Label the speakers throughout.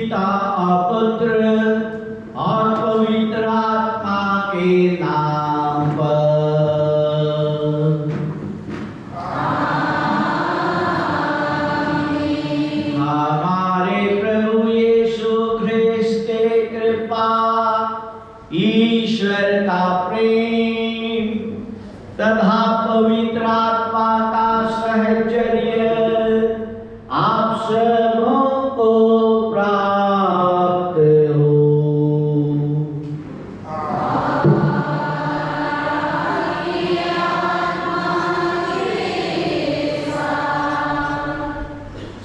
Speaker 1: पिता और पुत्र और पवित्र आत्मा के नाम पर। हमारे प्रभु यीशु ख्रिस्त की कृपा, ईश्वर का प्रेम तथा पवित्र आत्मा का सहचर्य आप सबों को प्राप्त हो।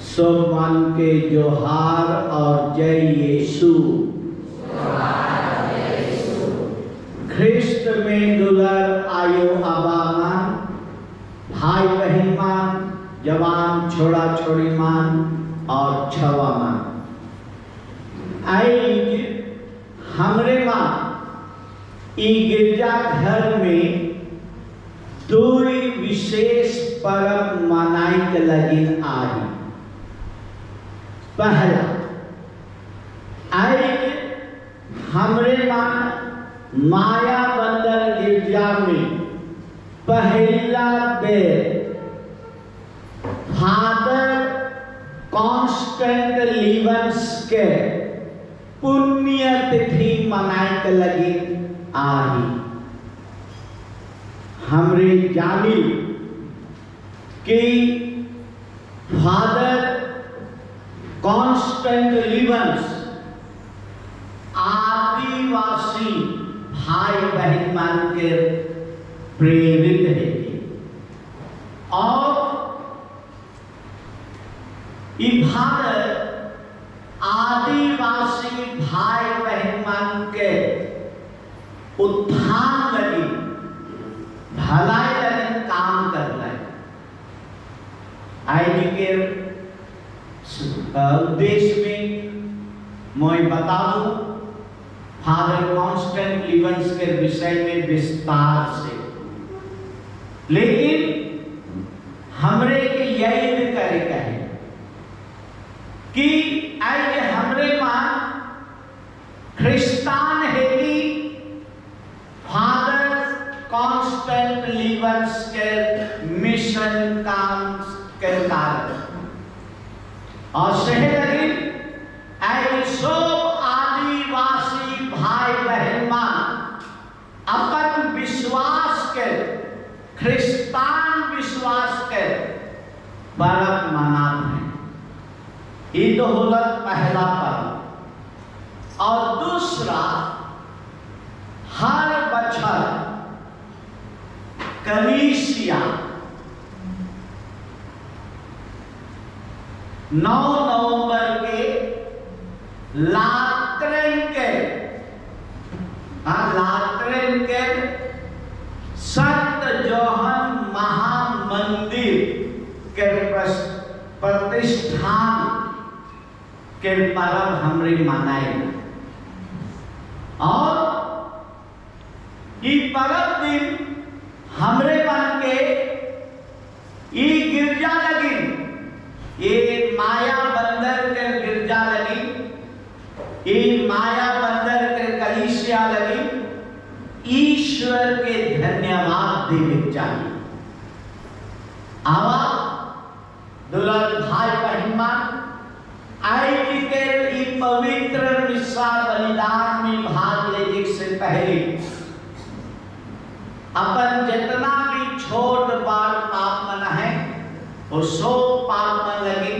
Speaker 1: सब मन के जोहार और जय यीशु। ख्रिस्त में दुलर आयु आबामान, भाई बहन मान, जवान छोड़ा छोड़ी मान और छवा मान। आज हमरे मां ई गिरजा घर में दो विशेष पर्व मनाई के लगी आई। पहला, आज हमरे मां माया बंदर गिरजा में पहला बेर फादर कॉन्स्टेंट लीवंस के पुण्य तिथि मनाए के लगी आई। हमरे जानी कि फादर कॉन्स्टेंट लीवंस आदिवासी भाई बहन मान के प्रेरित है और भारत आदिवासी भाई बहन मान के उत्थान लगी, भलाई लगी काम कर रहे। आज के उद्देश्य में मैं बता दूं फादर कॉन्स्टेंट लीवंस के विषय में विस्तार से, लेकिन हमरे के यही करे कहे कि आज हमरे मां ख्रिस्तान है कि फादर कॉन्स्टेंट लीवंस के मिशन काम के कारण और सही लगी आज सब आदिवासी भाई बहन मां अपन विश्वास के ख्रिस्तान विश्वास के पर्व मनाते हैं। ये तो होला पहला पर्व। और दूसरा, हर बछर कलीसिया 9 नवंबर के लातरेन के संत जोहन महामंदिर के प्रतिष्ठान के पर्व हमरे मनाए और ये पर्व दिन हमरे मन के ये गिरजा लगी, ये माया बंदर के गिरजा लगी, ये माया बंदर के कलीसिया लगी। ईश्वर के धन्यवाद देने चाहिए। आवा दुल्हन भाई बहन आज के पवित्र मिस्सा बलिदान में भाग लेने से पहले अपन जितना भी छोट बार पाप मना है वो सो पाप मन लगी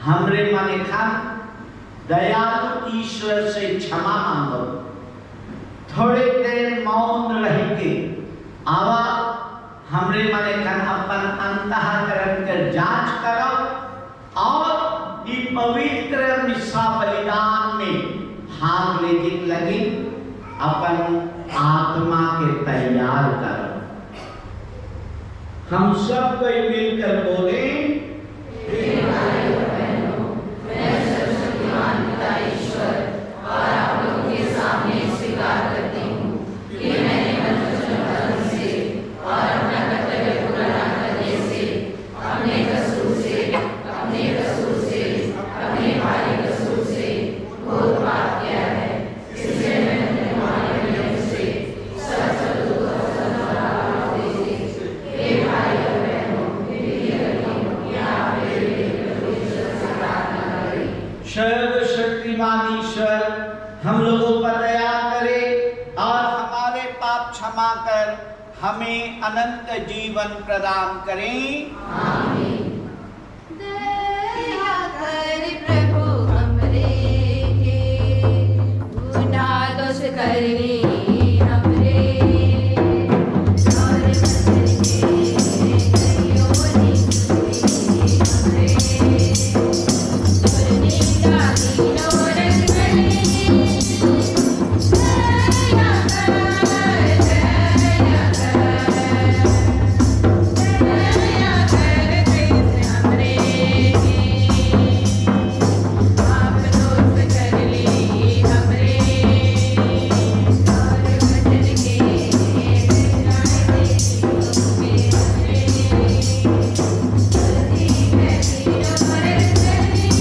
Speaker 1: हमरे माने खा दयालु ईश्वर से क्षमा मांगो। थोड़ी देर मौन रह के आवा हमरे माने खन अपन अंतःकरण के जांच करो और ये पवित्र मिस्सा बलिदान में भाग लेने लगी अपन आत्मा के तैयार करो। हम सब कोई मिलकर बोले, अनंत जीवन प्रदान करें।
Speaker 2: आमीन। दया कर प्रभु हमरे के, गुनाह दोष करने हमरे, और बदल के कहियो नहीं हमरे, और निंदा दीनो रंग गले, दया कर, दया कर, दया कर कृष्ण हमरे के, आप दोष कर ली हमरे, और बदल के बिगाड़ दे हमरे, जल्दी कहती नमर चली,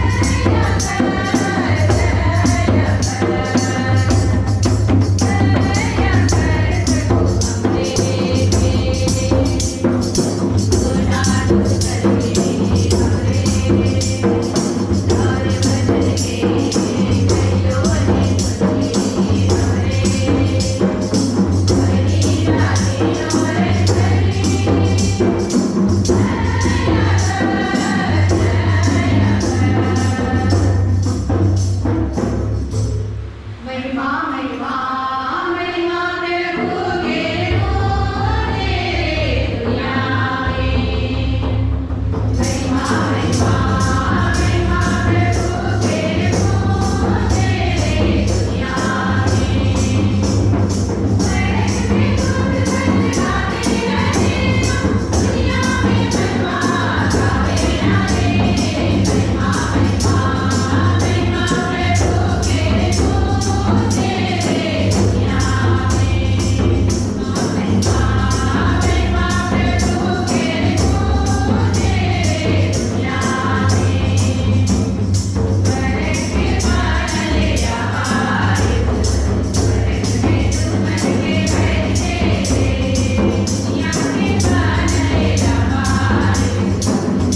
Speaker 2: दया कर, दया कर प्रभु हमरे के, गुनाह दोष करके हमरे, और बदल के कहियो नहीं हमरे, बनी रानी और चली, दया महिमा महिमा महिमा प्रभु के होने दुनिया में, महिमा महिमा महिमा प्रभु के होने दुनिया में, बैठ में खुद सच गाते रहे, दुनिया में महिमा गावे रहे, महिमा महिमा महिमा प्रभु के होने दुनिया में, महिमा महिमा प्रभु के होने दुनिया में, बैठ के मान ले हमारे, बैठ में दुमन के बैठे थे, दुनिया के मान ले हमारे,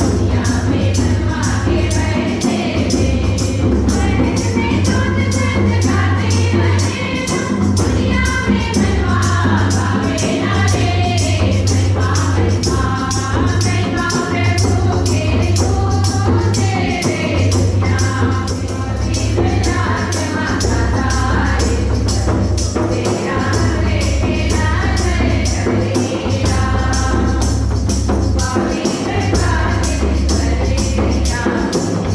Speaker 2: दुनिया में बनवा के बैठे थे, बैठ में दूध सच गाते रहे, दुनिया में बनवा गावे रहे, महिमा महिमा महिमा प्रभु के होने दुनिया में, जीव राज माता तारे, तेरा लेके नाचने चलेगा, बाबी बेकार करेगा,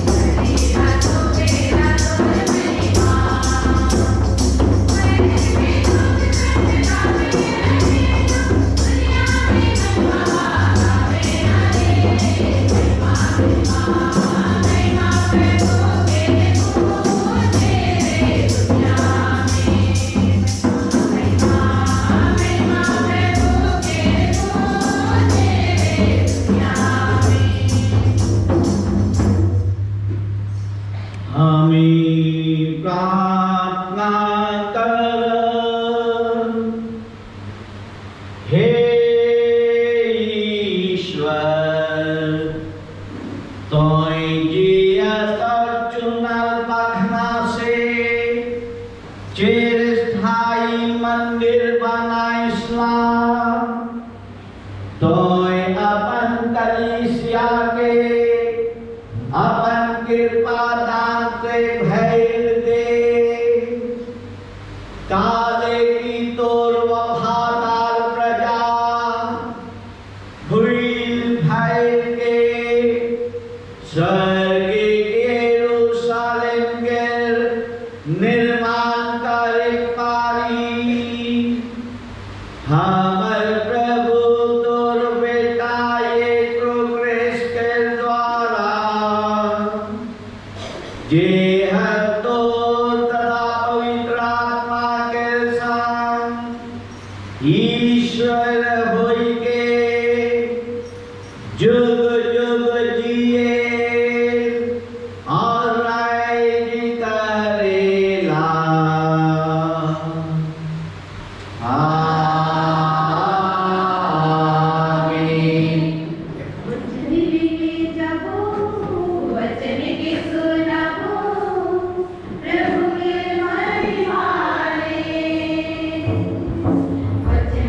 Speaker 2: करेगा तो मेरा तोर महिमा, बैठ में दूध सच गावे रहे, दुनिया में बनवा गावे रहे, महिमा महिमा महिमा प्रभु के होने दुनिया में, महिमा महिमा प्रभु के होने दुनिया में।
Speaker 1: हमें प्रार्थना कर, हे ईश्वर, तोय जिया चुनल बखना से चिरस्थायी मंदिर बनाइसला, तोय अपन कलीसिया के अपन कृपा दान से भैर दे, काले की तोर वफादार प्रजा भूल भैर के, स्वर्गीय यरूशलेम के निर्माण करे पारी, हमर प्रभु तोर बेटा यीशु क्रिस्त के द्वारा, जे हर तोर तथा पवित्र आत्मा के संग ईश्वर होई के जुग जुग जिए और राज्य करेला।
Speaker 2: वचन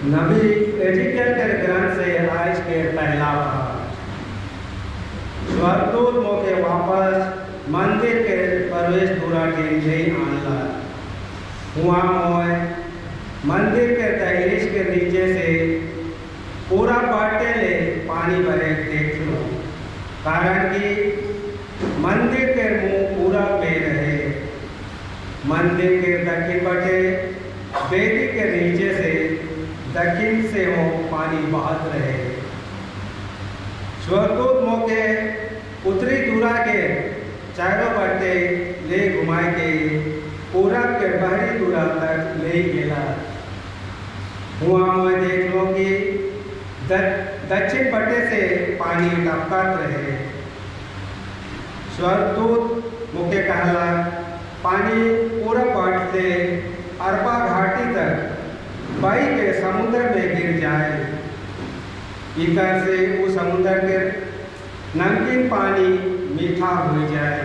Speaker 3: नबी एजिकल के ग्रंथ से आज के पहला भाग। स्वर्गदूत मोके वापस मंदिर के प्रवेश द्वार के लिए आनला। हुआ मोय मंदिर के दहलीज के नीचे से पूरा बाटे ले पानी भरे देख लो, कारण कि मंदिर के मुंह पूरा पे रहे। मंदिर के दक्षिण बटे वेदी के नीचे से दक्षिण से हो पानी बहत रहे। स्वर्गदूत मोके उत्तरी दूरा के चारों बटे ले घुमाए के पूरब के बाहरी दूरा तक ले गेला। हुआ मैं देख लो कि दक्षिण बटे से पानी टपकत रहे। स्वर्गदूत मुके कहला, पानी पूरब बट से अरबा घाटी तक बही के समुद्र में गिर जाए। इधर से उस समुद्र के नमकीन पानी मीठा हो जाए।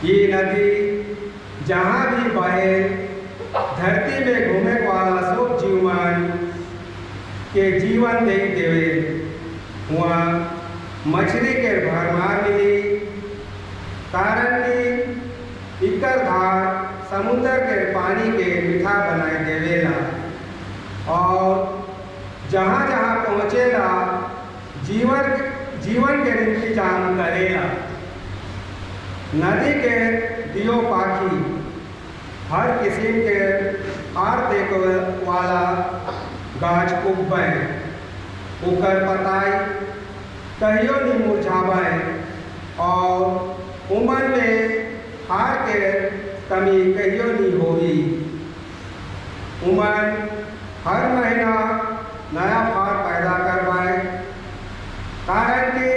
Speaker 3: ये नदी जहाँ भी बहे धरती में घूमे वाला सब जीवन के जीवन दे देवे। हुआ मछली के भरमार मिली, कारण कि इकर धार समुद्र के पानी के मीठा बनाए देवेला और जहाँ जहाँ पहुँचेला जीवन के इंतजाम करेला। नदी के दियो पाखी हर किस्म के हार देखे वाला गाछ उगबे, उकर पताई कहियो नहीं मुरझावे और उमर में हार के कमी कहियो नहीं होगी। उमर हर महीना नया फार पैदा करवाए, कारण कि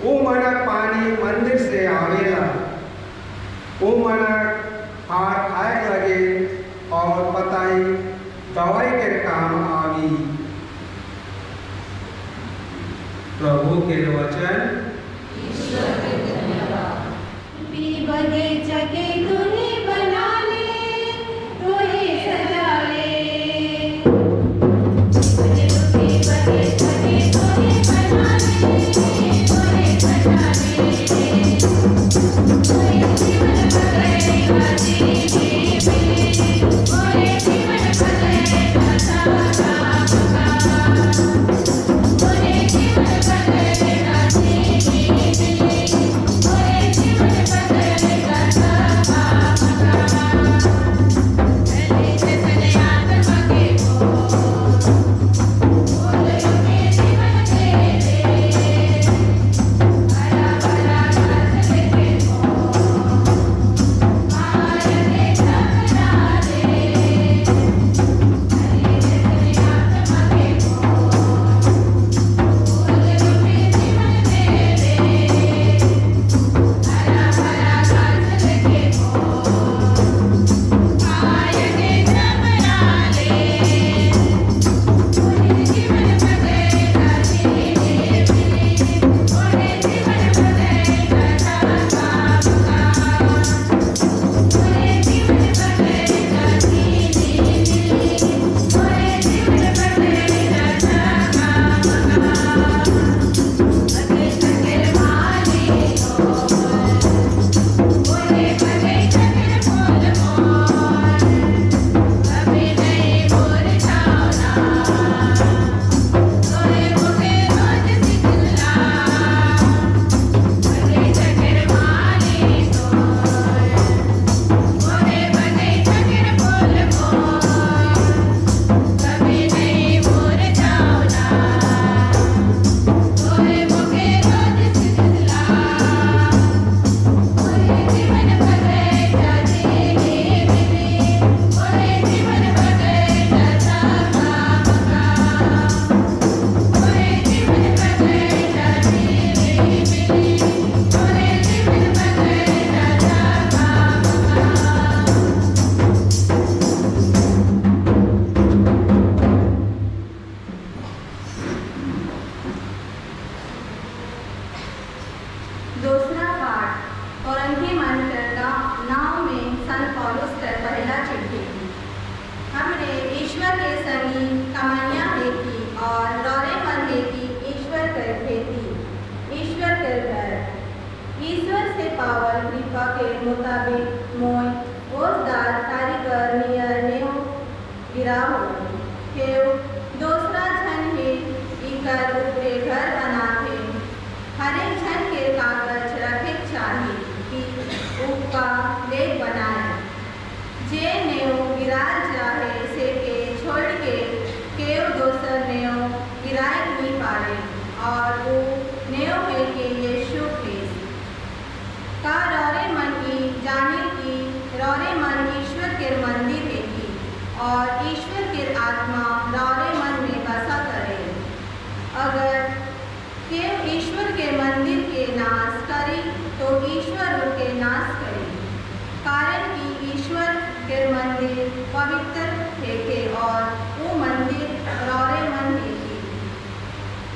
Speaker 3: वो मनक पानी मंदिर से आवेला। वो मनक हार खाए लगे और पताई दवाई के काम आवी। प्रभु के वचन।
Speaker 2: बगीचा के तूने बना ले, तूने सजा ले। बगीचा के तूने बना ले, तूने सजा ले। तूने जीवन बदलेगा जीवी, तूने जीवन बदलेगा सारा तूने जीवन बदलेगा जीवी, तूने जीवन बदलेगा सारा।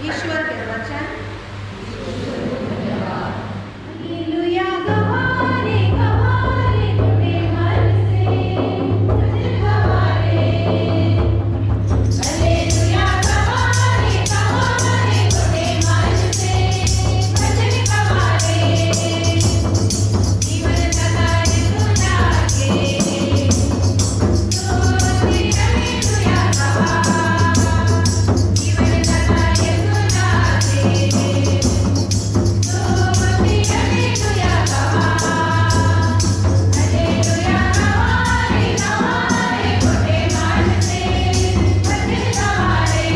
Speaker 2: ईश्वर के वचन। हालेलुया गवारे गवारे खुले मन से तुझे गवारे। हालेलुया गवारे गवारे खुले मन से तुझे गवारे। जीवन सगाए सुना के हालेलुया गवारे। जीवन सगाए सुना के हालेलुया गवारे। हालेलुया गवारे गवारे खुले मन से तुझे गवारे।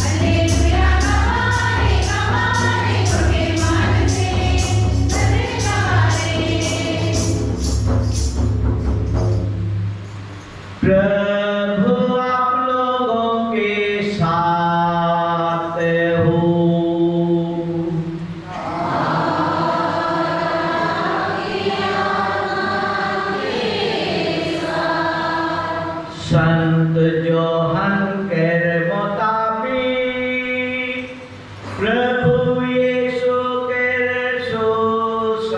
Speaker 2: हालेलुया गवारे गवारे खुले मन से तुझे गवारे।
Speaker 1: प्रभु आप लोगों के साथ हो। संत जोहन के मुताबिक प्रभु यीशु के सुसमाचार।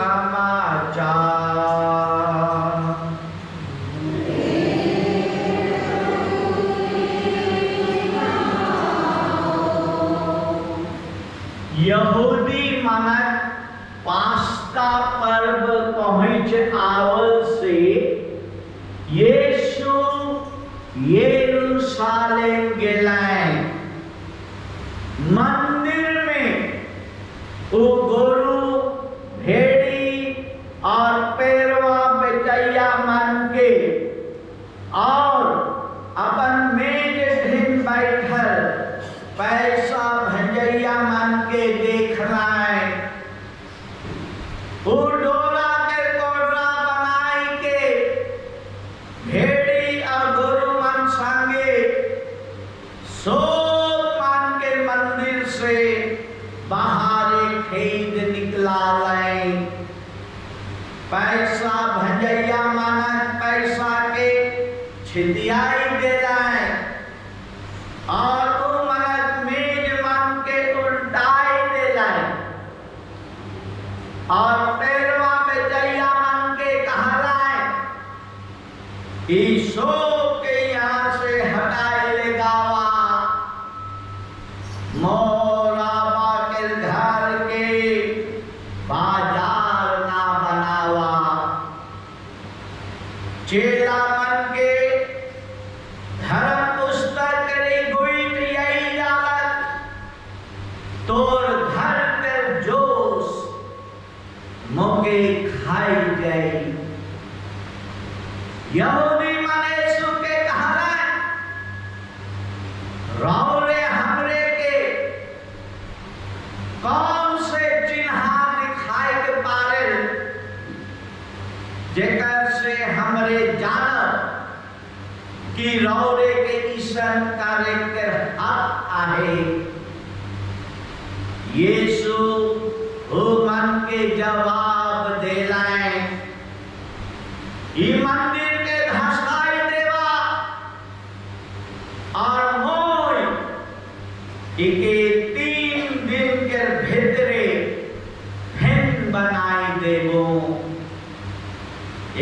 Speaker 1: यहूदी मानक पास्का पर्व पहुंच आवल से यीशु यरूशलेम गेलाय। मंदिर में वो गोरु भेड़ी और पेरवा बेचैया मन के और अपन मेज ढिन बैठल पैसा भंजैया मन के देख रहा है। वो डोरा के कोडरा बनाई के भेड़ी और गोरु मन संगे सोच मान के मंदिर से बाहर खेद निकला लाए। पैसा भंजैया मानक पैसा के छितियाई दे लाए और वो मनक मेज मन के उल्टाई दे लाए और पेरवा बेचैया मन के कहा लाए ईशो के यहाँ से हटाई ले गावा। मोराबा के घर के बाजार ना बनावा। चेला मन के धर्म पुस्तक रे गुइट यही जालत तोर घर के जोश मोके खाई गई। यहूदी माने यीशु के कहा रौरे हमरे के कौन से चिन्ह दिखाई के पारे जेकर से हमरे जानब कि रौरे के ईसन कार्य के हक आहे। यीशु वो मन के जवाब देलाए ई मंदिर के धसाई देवा और मोय इके 3 दिन के भीतरे फिर बनाई देवो।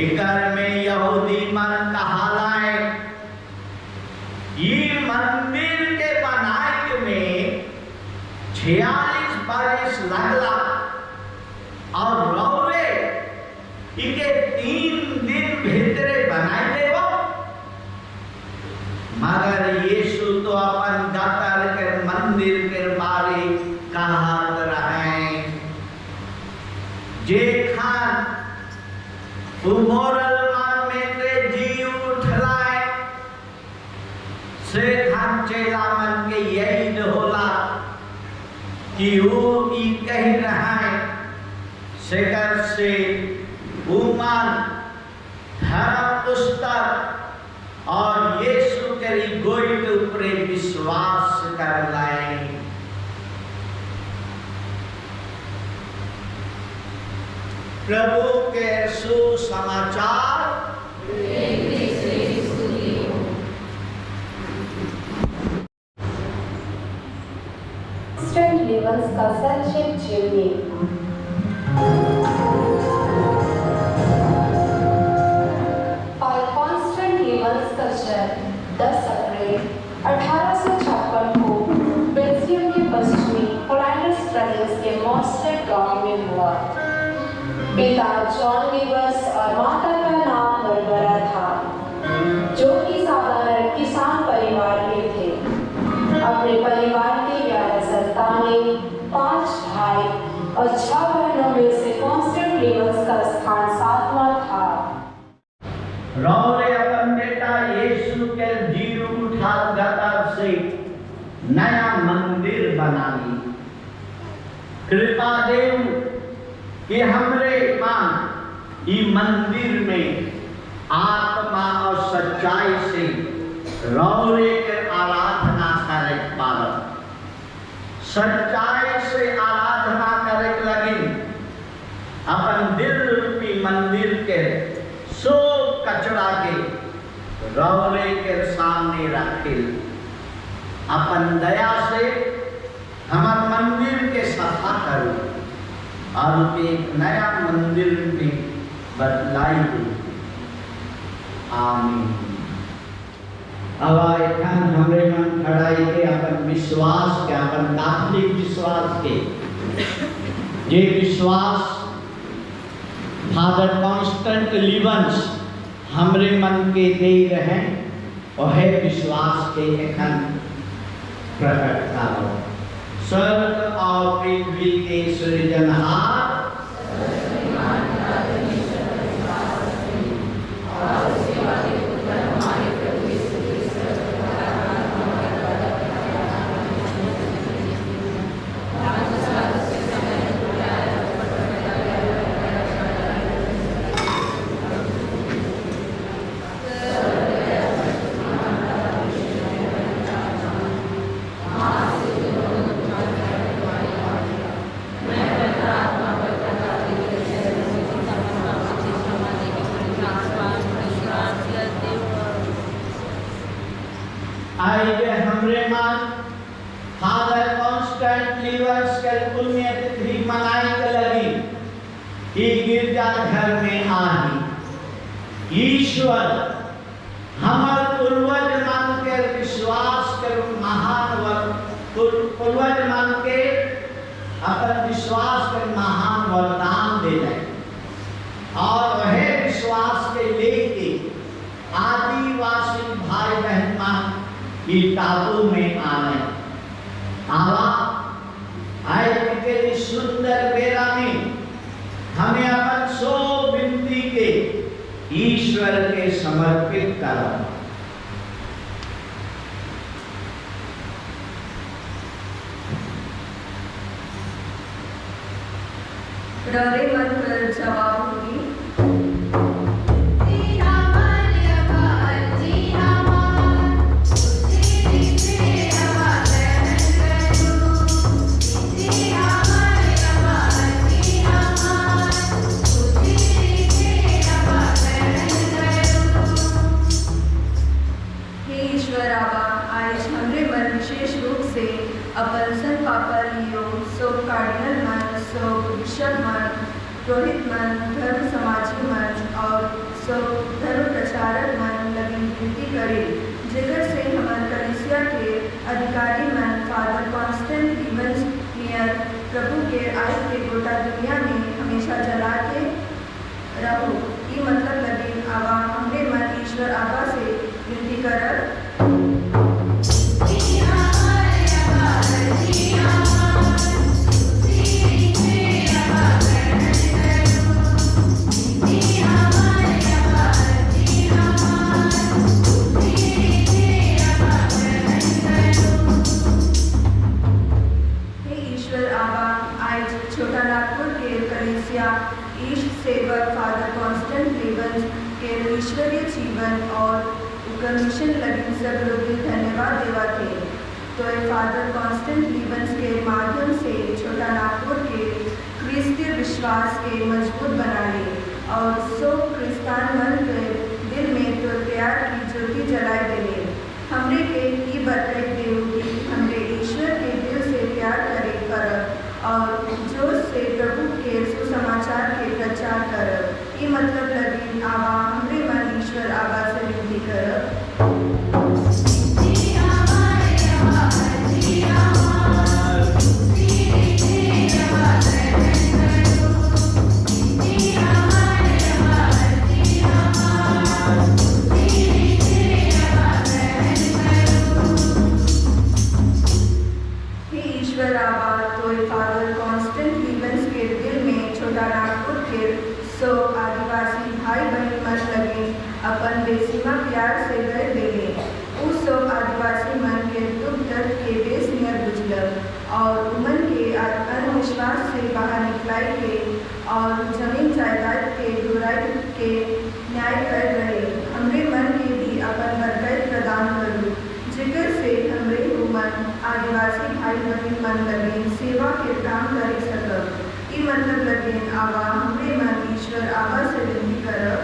Speaker 1: एकर में यहूदी मन कहालाए ये मंदिर के बनाए में 46 बरस लगला और रौरे इके 3 दिन भीतरे बनाई देवो। मगर यीशु तो अपन दातर के मंदिर के बारे कहत रहे जे खान उमोरल मन में ते जी उठलाए से खान चेला मन के यही होला कि वो ई कह रहा है सेकर से उमान धर्म पुस्तक और यीशु के गोई के ऊपर विश्वास कर लाए। प्रभु के सुसमाचार।
Speaker 4: Levens का संक्षिप्त जीवनी। कॉन्स्टेंट लीवंस का जन्म 10 अप्रैल 1856 को बेल्जियम के पश्चिमी फ्लैंडर्स प्रदेश के मॉस्टेड गांव में हुआ। पिता जॉन लीवंस और माता का नाम बारबरा था, जो कि साधारण किसान परिवार के थे। अपने परिवार के 11 संतानें, 5 भाई और 6 बहनों में से कॉन्स्टेंट लीवंस का स्थान 7वां था।
Speaker 1: रौरे अपन बेटा यीशु के जीव उठा गतर से नया मंदिर बना ली। कृपा देव कि हमरे मान ई मंदिर में आत्मा और सच्चाई से रौरे के आराधना करे पारत। सच्चाई से आराधना करे लगी अपन दिल रूपी मंदिर के सो कचरा के रौरे के सामने रखे। अपन दया से हमार मंदिर के सफा करो और एक नया मंदिर में बदलाई दे। आमीन। अब एखन हमरे मन खड़ाई के अपन विश्वास के, अपन कैथोलिक विश्वास के जे विश्वास फादर कॉन्स्टेंट लीवंस हमरे मन के दे रहे वह विश्वास के एखन प्रकट करो। स्वर्ग और पृथ्वी के सृजनहार आइए हमरे मान फादर कॉन्स्टेंट लीवंस के पुण्यतिथि मनाई के लगी कि गिरजाघर में आई। ईश्वर हमार पूर्वज मान के विश्वास के महान पूर्वज मान के अपन विश्वास के महान वरदान दे और वह विश्वास के लेके आदिवासी भाई बहन मान की टापू में आने आवा आए के सुंदर बेरा में हमें अपन सो विनती के ईश्वर के समर्पित करो।
Speaker 2: डरे मन कर जवाब होगी। अपन सन पापा लियो सो कार्डिनल मन, सो बिशप मन, पुरोहित मन, धर्म समाजी मन और सो धर्म प्रचारक मन लगी विनती करे, जेकर से हमार कलीसिया के अधिकारी मन फादर कॉन्स्टेंट लीवंस नियर प्रभु के आय के गोटा दुनिया में हमेशा जला के रहो। ये मतलब लगे आवा हमरे मन ईश्वर आबा से विनती कर। ईश सेवक फादर कॉन्स्टेंट लीवंस के ईश्वरीय जीवन और मिशन लगी सब लोग धन्यवाद देवा थे। तो फादर कॉन्स्टेंट लीवंस के माध्यम से छोटा नागपुर के क्रिस्तीय विश्वास के मजबूत बनाए और सो क्रिस्तान मन के दिल में तो प्यार की ज्योति जलाए देने। हमरे के ही बताए देव कि हमरे ईश्वर के दिल से प्यार करे कर ई मतलब लगी आवा हमरे मन ईश्वर आवा से विनती करब। सो आदिवासी भाई बहन मन लगे अपन बेसीमा प्यार से गए देले। उस सो आदिवासी मन के दुख दर्द के बेस नियर बुझलक और उमन के अंधविश्वास से बाहर निकलाई के और जमीन जायदाद के दुराई के न्याय कर रहे। हमरे मन के भी अपन बरकत प्रदान करूँ जिगर से हमरे उमन आदिवासी भाई बहन मन लगे सेवा के काम कर सकब। ई मतलब लगे आवा हमरे मन ईश्वर आवा से विनती करब।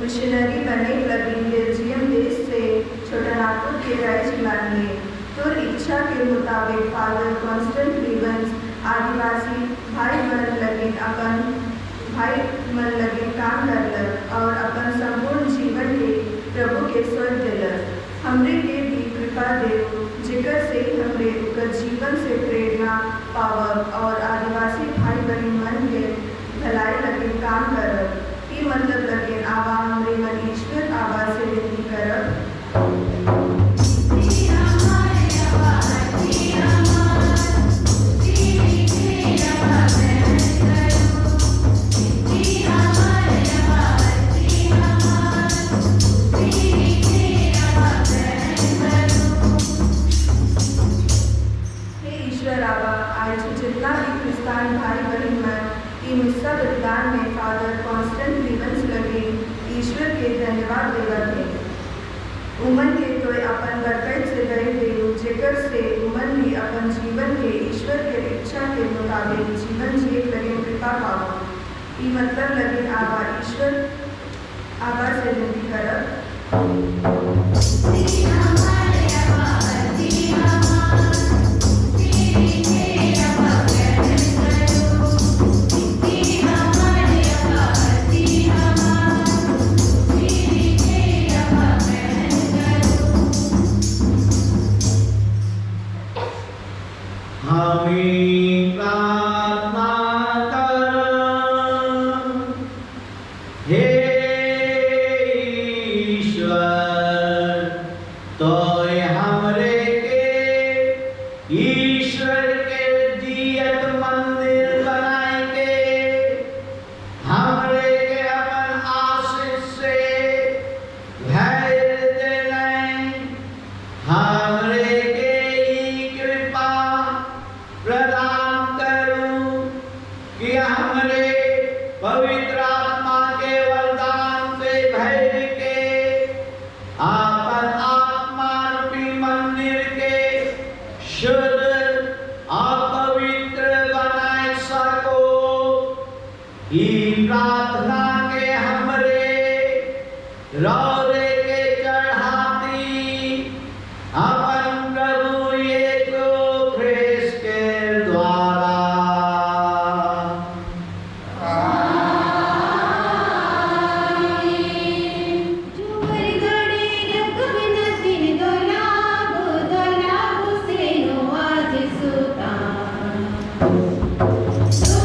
Speaker 2: मिशनरी बने लगी बेल्जियम देश से छोटानागपुर के राज्य लाने तो इच्छा के मुताबिक फादर कॉन्स्टेंट लीवंस आदिवासी भाई मन लगे काम करलक और अपन संपूर्ण जीवन के प्रभु के स्वर्ग दिलक। हमरे के भी कृपा देव जिकर से हमरे उनका जीवन से प्रेरणा पावक और आदिवासी भाई बहन मन के भलाई लगे काम करब। ई मतलब लगे आवा हमरे मन ईश्वर आवा से विनती करब। जितना भी क्रिस्तान भाई बहन मन ई मिस्सा बलिदान में फादर कॉन्स्टेंट लीवंस लगे ईश्वर के धन्यवाद देवत है। उमन के तो अपन बरकत से गए देव जेकर से उमन भी अपन जीवन के ईश्वर के इच्छा के मुताबिक जीवन जिए लगे कृपा पाओ। ई मतलब लगे आवा ईश्वर आवा से विनती करब।
Speaker 5: So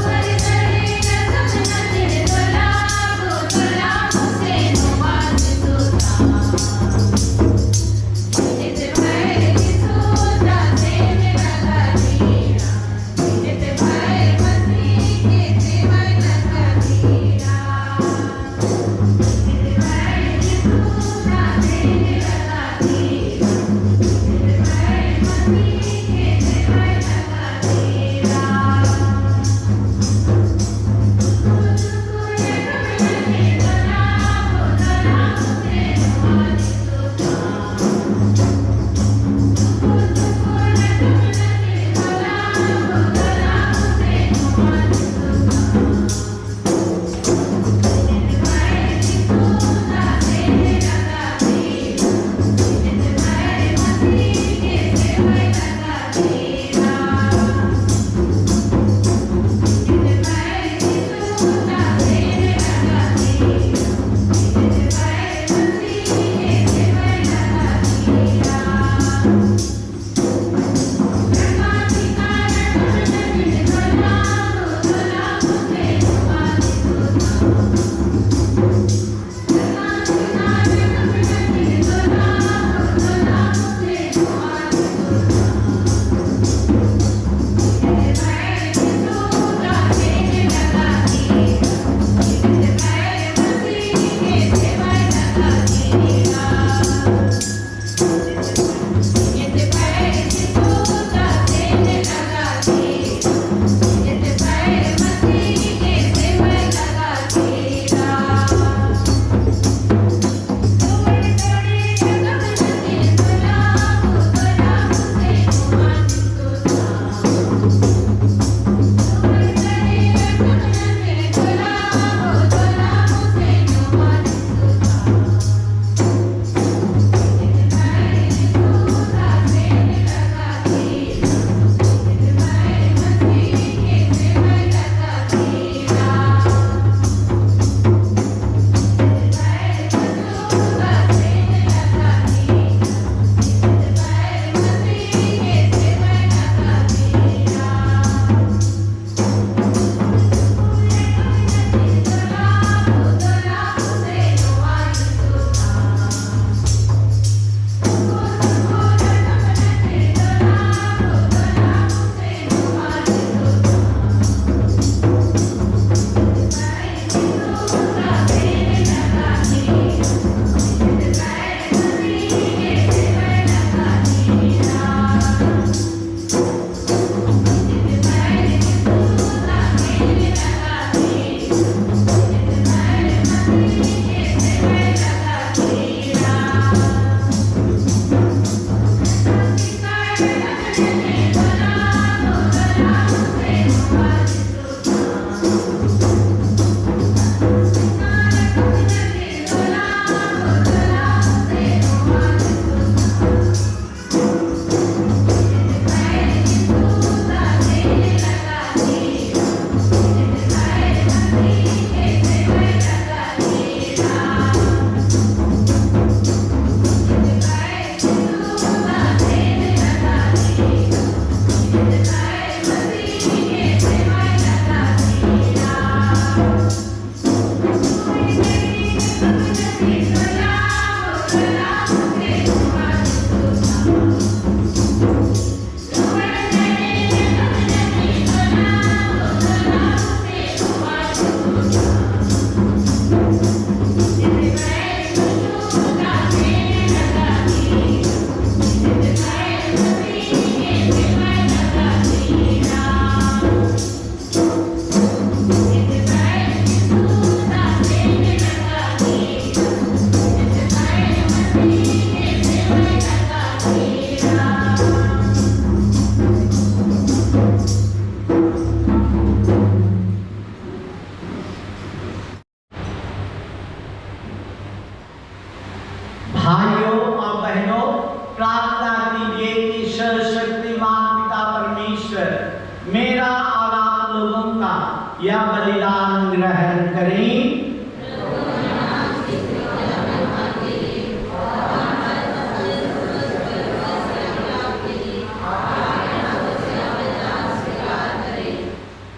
Speaker 1: वरदान ग्रहण करें।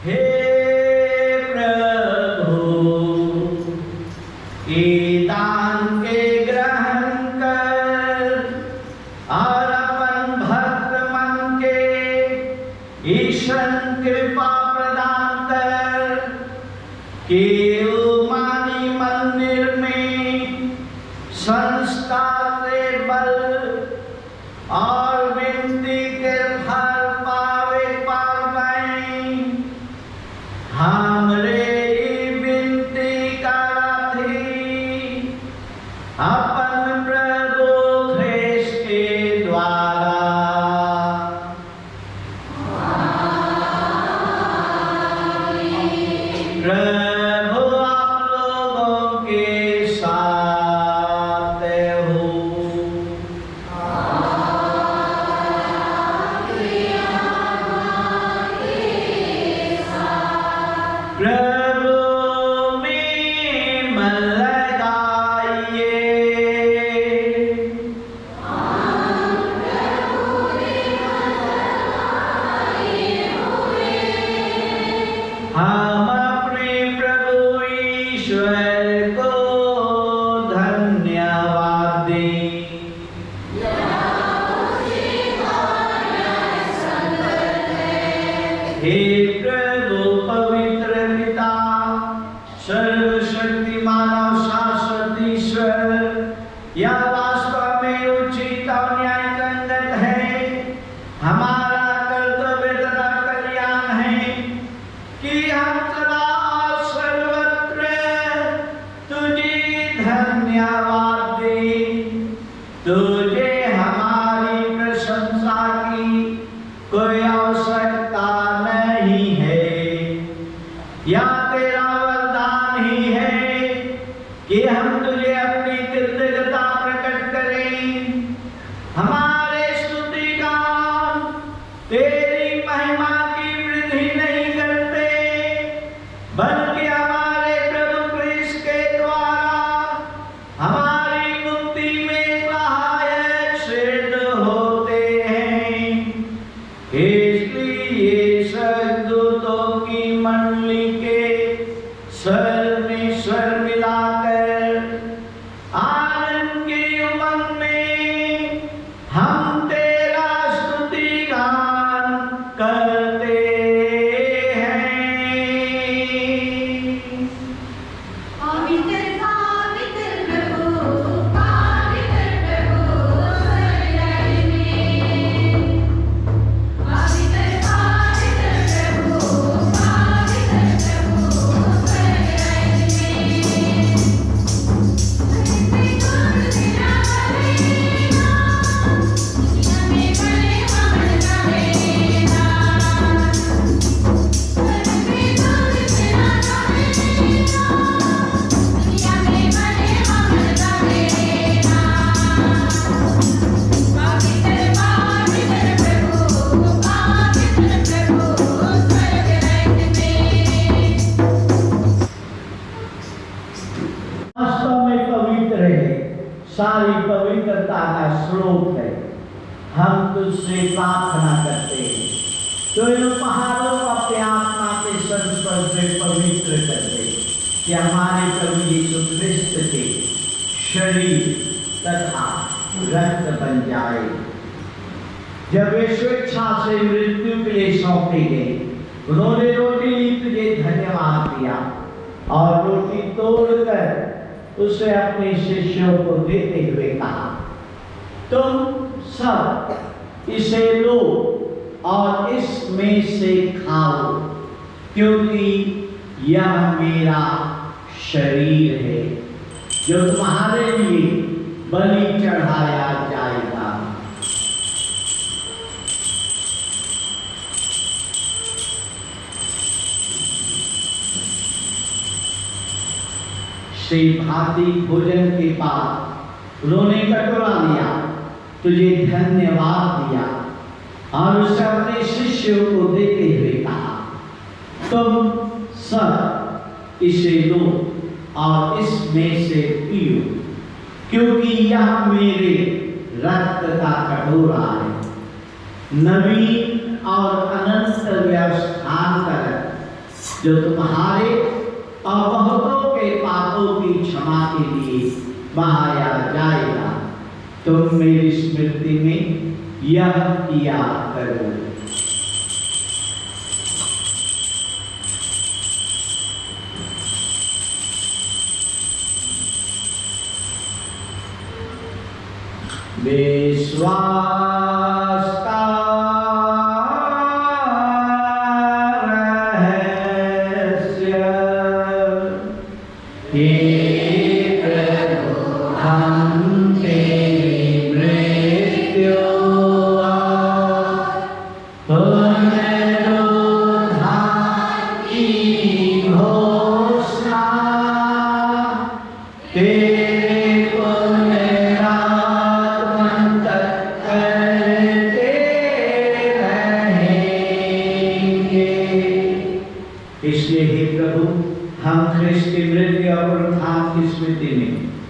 Speaker 1: हे प्रभु, ये दान के ग्रहण कर और अपन भक्त मन के ईश्वर कृपा प्रदान कर कि मानी मंदिर में संस्कार से बल और विनती के फल पावे पावे। हमरे विनती करती अपन प्रभु ख्रीस्त के द्वारा। प्रभु आप लोगों के साथ हो। प्रभु में मन लगाइए। हम अपने प्रभु ईश्वर को धन्यवाद दें। हे प्रभु पवित्र पिता, सर्वशक्तिमान और शाश्वत ईश्वर, यह वास्तव में उचित और न्याय संगत है। हमारा कर्तव्य तथा कल्याण है कि हम सदा और सर्वत्र तुझे धन्यवाद दें। तुझे हमारी प्रशंसा की कोई आवश्यकता नहीं है। या तेरा वरदान ही है कि हम तुझे अपनी कृतज्ञता प्रकट करें। हमारे स्तुति गान तेरी महिमा की वृद्धि नहीं करते, बल्कि हमारे प्रभु क्रिस्त के द्वारा हमारी मुक्ति में सहायक सिद्ध होते हैं। इसलिए स्वर्गदूतों की मंडली के स्वर में स्वर मिलाकर आनंद की उमंग में हम तेरा स्तुति गान करते हैं।
Speaker 2: पवित्र पवित्र प्रभु, पवित्र प्रभु सर्वजय में। पवित्र पवित्र प्रभु, पवित्र प्रभु सर्वजय में।
Speaker 1: वास्तव में पवित्र है, सारी पवित्रता का स्रोत है। हम तुझसे प्रार्थना करते हैं तो इन पहाड़ों को अपने आत्मा के संस्पर्श से पवित्र कर दे कि हमारे प्रभु यीशु क्रिस्त के शरीर तथा रक्त बन जाए। जब वे स्वेच्छा से मृत्यु के लिए सौंपे गए, उन्होंने रोटी ली, तुझे धन्यवाद दिया और रोटी तोड़कर उसे अपने शिष्यों को देते हुए कहा, तुम सब इसे लो और इसमें से खाओ, क्योंकि यह मेरा शरीर है जो तुम्हारे लिए बलि चढ़ाया जाएगा। से भांति भोजन के बाद उन्होंने कटोरा लिया, तुझे धन्यवाद दिया और उसे अपने शिष्यों को देते हुए कहा, तुम सब इसे लो और इसमें से पियो, क्योंकि यह मेरे रक्त का कटोरा है, नवीन और अनंत व्यवस्थान का रक्त, जो तुम्हारे और बहुतों के पापों की क्षमा के लिए बहाया जाएगा। तुम मेरी स्मृति में यह किया करो। विश्वास का रहस्य, हे प्रभु हम तेरी मृत्यु और पुनरुत्थान की घोषणा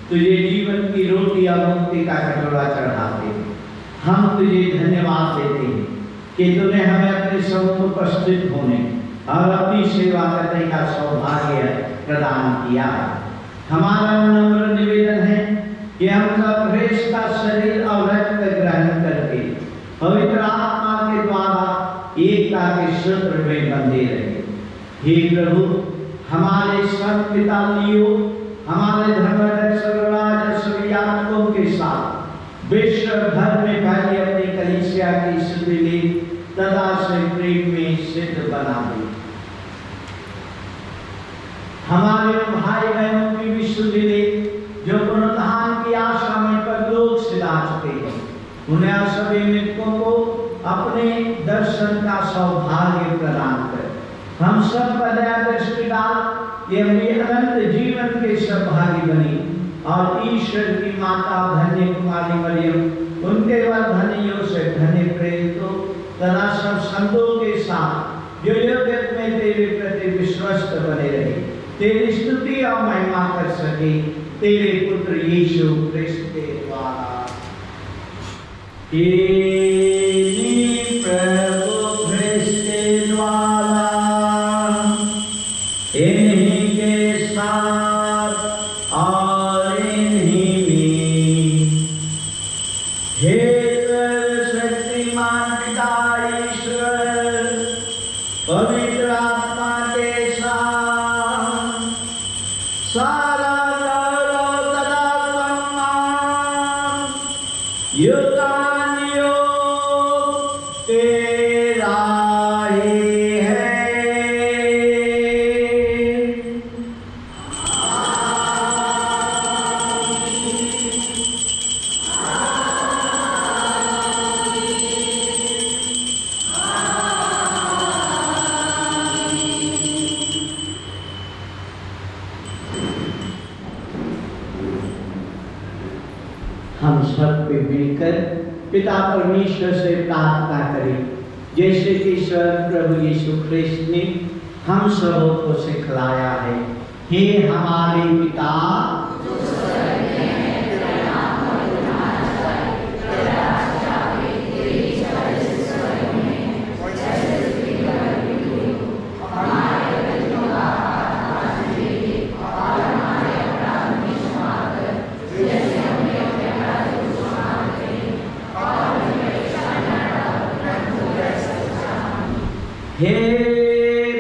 Speaker 1: तुझे जीवन की रोटी और मुक्ति का कटोरा चढ़ाते हैं। हम तुझे धन्यवाद देते हैं कि तूने हमें अपने सम्मुख उपस्थित होने और अपनी सेवा करने का सौभाग्य प्रदान किया। हमारा नम्र निवेदन है कि हम सब ख्रीस्त का शरीर और रक्त ग्रहण करके पवित्र आत्मा के द्वारा एकता के सूत्र में बंधे रहे। हे प्रभु, हमारे संत पिता लियो, हमारे धर्मरक्षक याजकों के साथ विश्व भर में फैली अपनी कलीसिया की सुविले तदा से प्रेम में सिद्ध बना दे। हमारे भाई बहनों की विश्वविले जो पुनरुत्थान की आशा में परलोक से ला चुके हैं, उन्हें सभी मृतकों को अपने दर्शन का सौभाग्य प्रदान कर। हम सब पर दया दृष्टि डाल, ये अपनी अनंत जीवन के सौभाग्य बनी और ईश्वर की माता धन्य कुमारी मरियम, उनके वरधनियों से धन्य प्रेरित तथा सब संतों के साथ जो जगत में तेरे प्रति विश्वस्त बने रहे, तेरी स्तुति और महिमा कर सके तेरे पुत्र यीशु क्रिस्त के द्वारा। प्रभु क्रिस्त के द्वारा इन्हीं के साथ और इन्हीं में हे शक्तिमान पिता ईश्वर पवित्र आत्मा के साथ सारा गौरव तथा सम्मान युगान्युग तेरा ही है। हम सब पे मिलकर पिता परमेश्वर से प्रार्थना करें, जैसे कि स्वयं प्रभु यीशु ख्रिस्त ने हम सबों को सिखलाया है। हे हमारे पिता, हे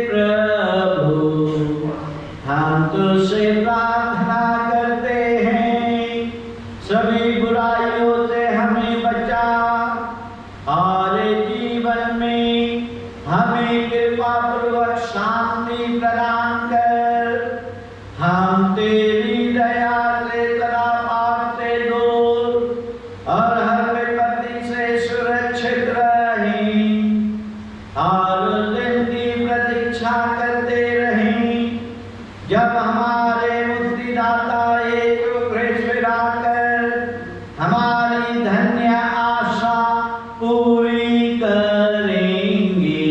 Speaker 1: प्रभु, हम तुझसे प्रार्थना करते हैं, सभी बुराइयों से हमें बचा और जीवन में हमें कृपा पूर्वक शांति प्रदान कर। हम तेरी दया से सदा पाप से दूर और हर विपत्ति से सुरक्षित रहें और उस दिन की प्रतीक्षा करते रहें जब हमारे मुक्तिदाता यीशु ख्रिस्त आकर हमारी धन्य आशा पूरी करेंगे।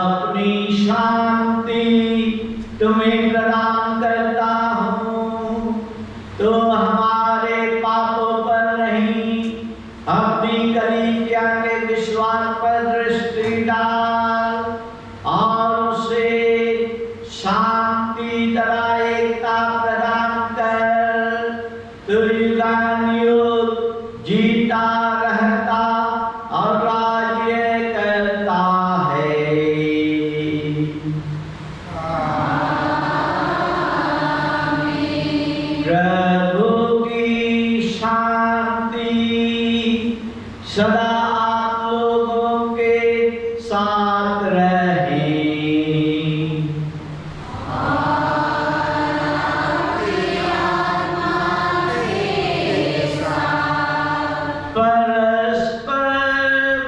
Speaker 1: अपनी शांति तुम्हें प्रदान करता हूँ। तो हमारे पापों पर नहीं, अपनी कलीसिया के विश्वास पर दृष्टि डाल और उसे शांति तथा एकता प्रदान कर। तू युगानुयुग जीता रहता और राज्य करता है। प्रभु की शांति सदा आप लोगों के साथ रहे। परस्पर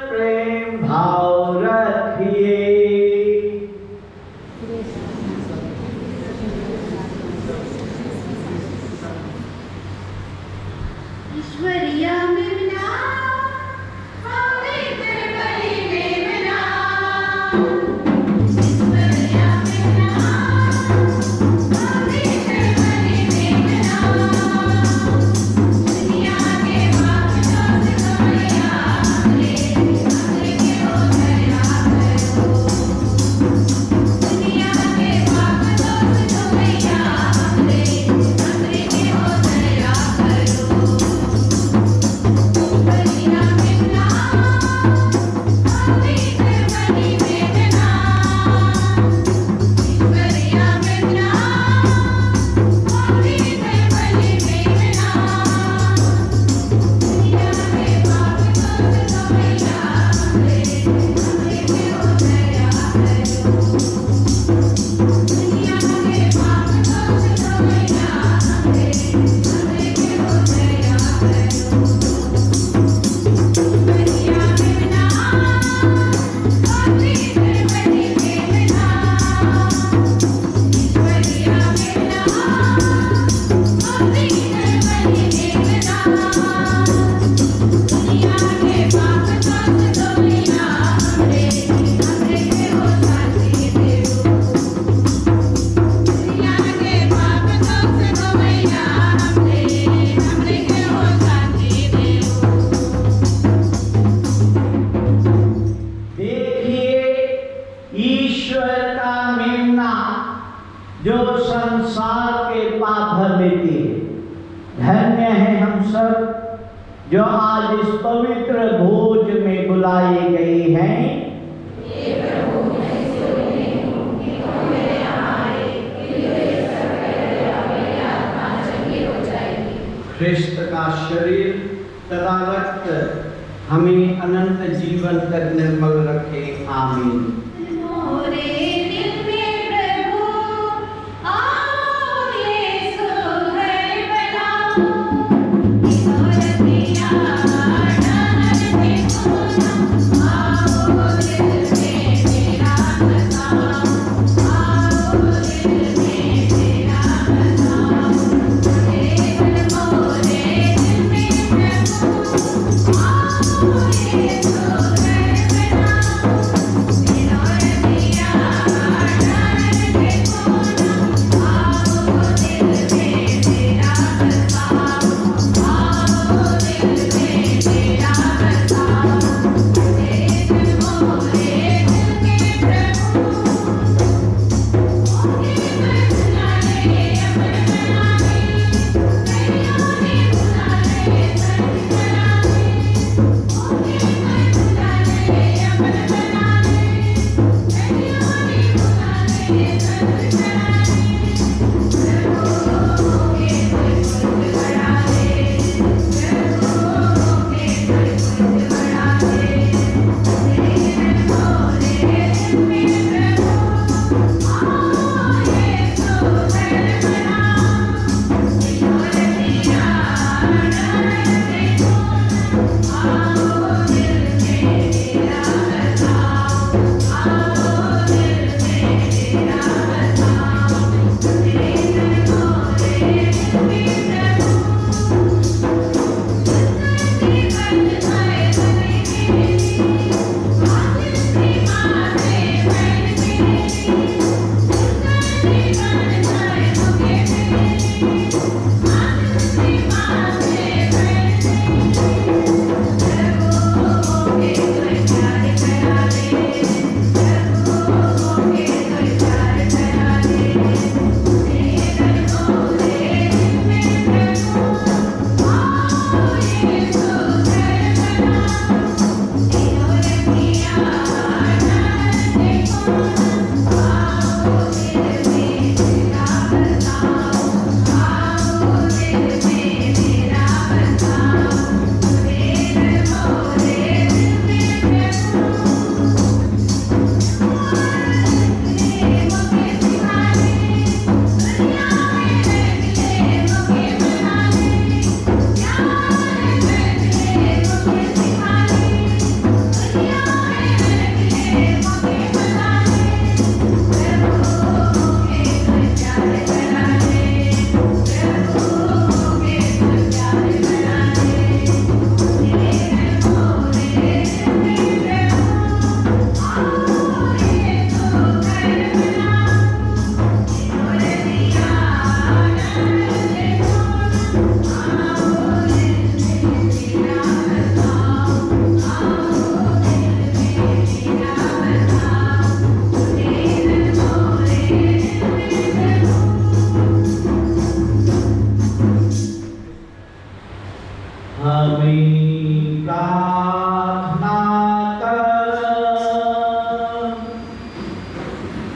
Speaker 1: प्रेम भाव रखिए।
Speaker 5: ईश्वरीय मेमना, पवित्र बलि मेमना, ईश्वरीय मेमना, पवित्र बलि मेमना, दुनिया के पाप दोष गवैया हमरे के हो दया करो। दुनिया के पाप दोष गवैया हमरे के हो दया करो। बलिया मेमना, पवित्र बलि मेमना, ईश्वरीय मेमना, पवित्र बलि मेमना, दुनिया के पाप दोष गवैया हमरे के हो दया करो। दुनिया के पाप दोष गवैया हमरे के हो दया करो। बलिया मेमना, पवित्र बलि मेमना, ईश्वरीय मेमना, पवित्र बलि मेमना, दुनिया के पाप दोष गवैया हमरे के हो शांति देवो। दुनिया के पाप दोष गवैया हमरे के हो शांति देवो।
Speaker 1: देखिए ईश्वर का मेमना जो संसार के पाप लेती है। धन्य है हम सब जो आज इस पवित्र भोज में बुलाए गए हैं। ख्रिस्त का शरीर तथा रक्त हमें अनंत जीवन तक निर्मल रखे। आमीन।
Speaker 5: मोरे दिल में प्रभु आओ यीशु घर बनाओ। औरतिया डाल दे सोना, आओ दिल में मेरा बसाओ। आओ दिल में मेरा बसाओ। मोरे दिल में प्रभु आओ यीशु घर बनाओ।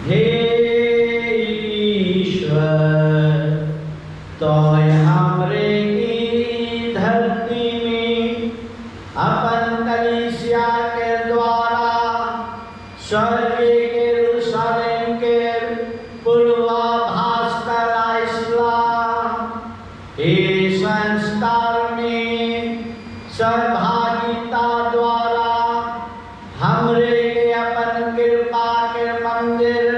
Speaker 1: हे ईश्वर, तोय हमरे की धरती में अपन कलीसिया के द्वारा स्वर्गीय यरूशलेम के पूर्वाभास कराइसला। इस संस्कार में सहभागिता द्वारा हमरे के अपन कृपा के मंदिर